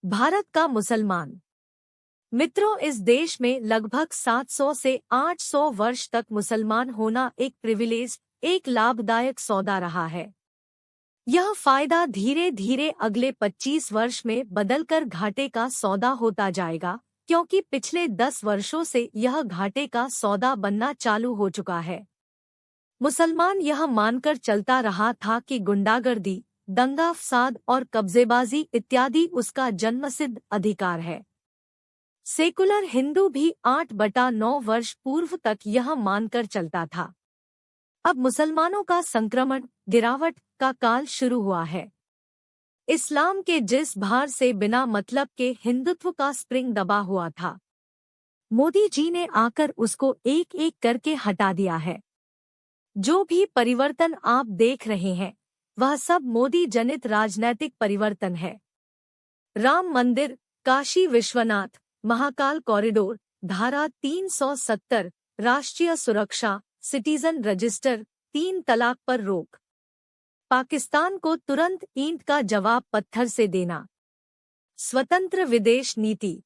भारत का मुसलमान। मित्रों, इस देश में लगभग 700 से 800 वर्ष तक मुसलमान होना एक प्रिविलेज, एक लाभदायक सौदा रहा है। यह फायदा धीरे धीरे अगले 25 वर्ष में बदलकर घाटे का सौदा होता जाएगा, क्योंकि पिछले 10 वर्षों से यह घाटे का सौदा बनना चालू हो चुका है। मुसलमान यह मानकर चलता रहा था कि गुंडागर्दी, दंगा फसाद और कब्जेबाजी इत्यादि उसका जन्मसिद्ध अधिकार है। सेकुलर हिंदू भी 8/9 वर्ष पूर्व तक यह मानकर चलता था। अब मुसलमानों का संक्रमण, गिरावट का काल शुरू हुआ है। इस्लाम के जिस भार से बिना मतलब के हिंदुत्व का स्प्रिंग दबा हुआ था, मोदी जी ने आकर उसको एक एक करके हटा दिया है। जो भी परिवर्तन आप देख रहे हैं, वह सब मोदी जनित राजनैतिक परिवर्तन है। राम मंदिर, काशी विश्वनाथ, महाकाल कॉरिडोर, धारा 370, राष्ट्रीय सुरक्षा, सिटीजन रजिस्टर, 3 तलाक पर रोक, पाकिस्तान को तुरंत ईंट का जवाब पत्थर से देना, स्वतंत्र विदेश नीति,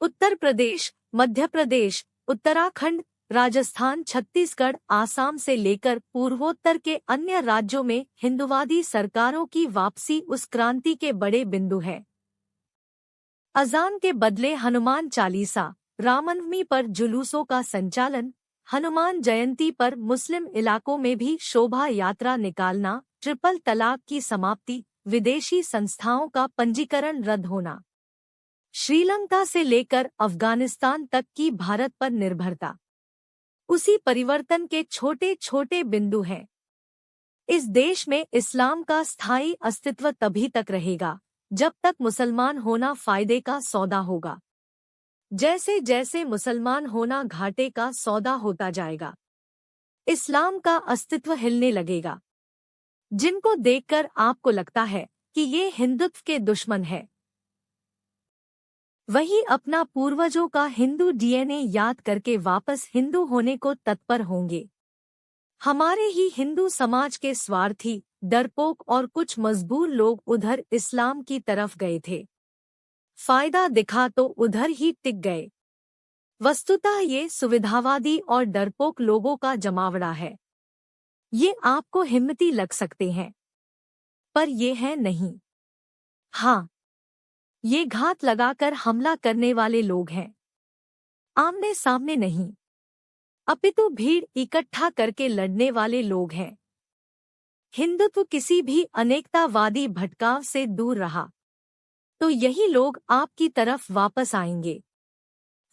उत्तर प्रदेश, मध्य प्रदेश, उत्तराखंड, राजस्थान, छत्तीसगढ़, आसाम से लेकर पूर्वोत्तर के अन्य राज्यों में हिंदुवादी सरकारों की वापसी उस क्रांति के बड़े बिंदु है। अजान के बदले हनुमान चालीसा, रामनवमी पर जुलूसों का संचालन, हनुमान जयंती पर मुस्लिम इलाकों में भी शोभा यात्रा निकालना, ट्रिपल तलाक की समाप्ति, विदेशी संस्थाओं का पंजीकरण रद्द होना, श्रीलंका से लेकर अफगानिस्तान तक की भारत पर निर्भरता, उसी परिवर्तन के छोटे छोटे बिंदु हैं। इस देश में इस्लाम का स्थायी अस्तित्व तभी तक रहेगा जब तक मुसलमान होना फायदे का सौदा होगा। जैसे जैसे मुसलमान होना घाटे का सौदा होता जाएगा, इस्लाम का अस्तित्व हिलने लगेगा। जिनको देखकर आपको लगता है कि ये हिंदुत्व के दुश्मन है, वही अपना पूर्वजों का हिंदू डीएनए याद करके वापस हिंदू होने को तत्पर होंगे। हमारे ही हिंदू समाज के स्वार्थी, डरपोक और कुछ मजबूर लोग उधर इस्लाम की तरफ गए थे। फायदा दिखा तो उधर ही टिक गए। वस्तुतः ये सुविधावादी और डरपोक लोगों का जमावड़ा है। ये आपको हिम्मती लग सकते हैं, पर ये है नहीं। हाँ, ये घात लगाकर हमला करने वाले लोग हैं, आमने सामने नहीं, अपितु भीड़ इकट्ठा करके लड़ने वाले लोग हैं। हिंदुत्व किसी भी अनेकतावादी भटकाव से दूर रहा तो यही लोग आपकी तरफ वापस आएंगे।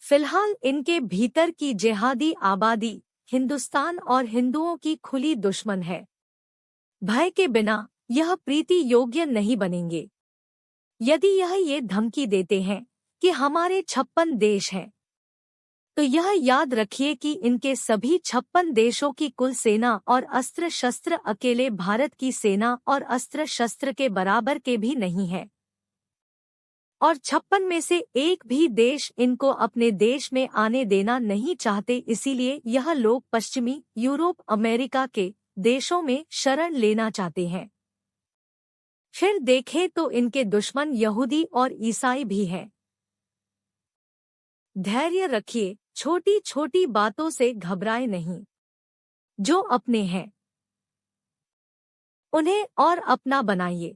फिलहाल इनके भीतर की जिहादी आबादी हिंदुस्तान और हिंदुओं की खुली दुश्मन है। भय के बिना यह प्रीति योग्य नहीं बनेंगे। यदि यह ये धमकी देते हैं कि हमारे 56 देश हैं, तो यह याद रखिए कि इनके सभी 56 देशों की कुल सेना और अस्त्र शस्त्र अकेले भारत की सेना और अस्त्र शस्त्र के बराबर के भी नहीं है। और 56 में से एक भी देश इनको अपने देश में आने देना नहीं चाहते। इसीलिए यह लोग पश्चिमी यूरोप, अमेरिका के देशों में शरण लेना चाहते हैं। फिर देखें तो इनके दुश्मन यहूदी और ईसाई भी हैं। धैर्य रखिए, छोटी छोटी बातों से घबराए नहीं। जो अपने हैं उन्हें और अपना बनाइए।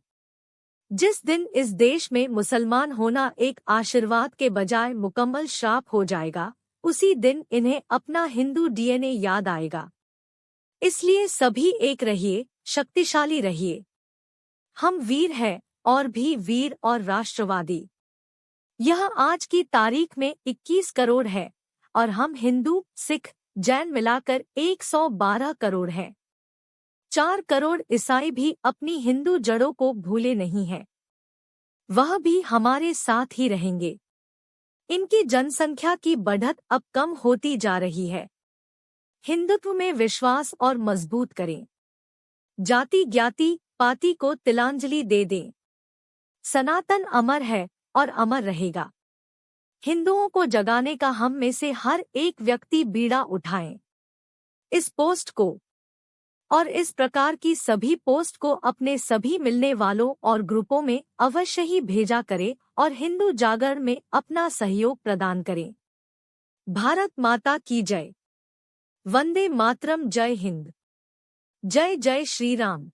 जिस दिन इस देश में मुसलमान होना एक आशीर्वाद के बजाय मुकम्मल श्राप हो जाएगा, उसी दिन इन्हें अपना हिंदू डीएनए याद आएगा। इसलिए सभी एक रहिए, शक्तिशाली रहिए। हम वीर हैं और भी वीर और राष्ट्रवादी। यह आज की तारीख में 21 करोड़ है और हम हिंदू, सिख, जैन मिलाकर 112 करोड़ हैं। 4 करोड़ ईसाई भी अपनी हिंदू जड़ों को भूले नहीं हैं। वह भी हमारे साथ ही रहेंगे। इनकी जनसंख्या की बढ़त अब कम होती जा रही है। हिंदुत्व में विश्वास और मजबूत करें। जाति ज्ञाति पाति को तिलांजलि दे दें। सनातन अमर है और अमर रहेगा। हिंदुओं को जगाने का हम में से हर एक व्यक्ति बीड़ा उठाएं। इस पोस्ट को और इस प्रकार की सभी पोस्ट को अपने सभी मिलने वालों और ग्रुपों में अवश्य ही भेजा करें और हिंदू जागरण में अपना सहयोग प्रदान करें। भारत माता की जय। वंदे मातरम। जय हिंद। जय जय श्री राम।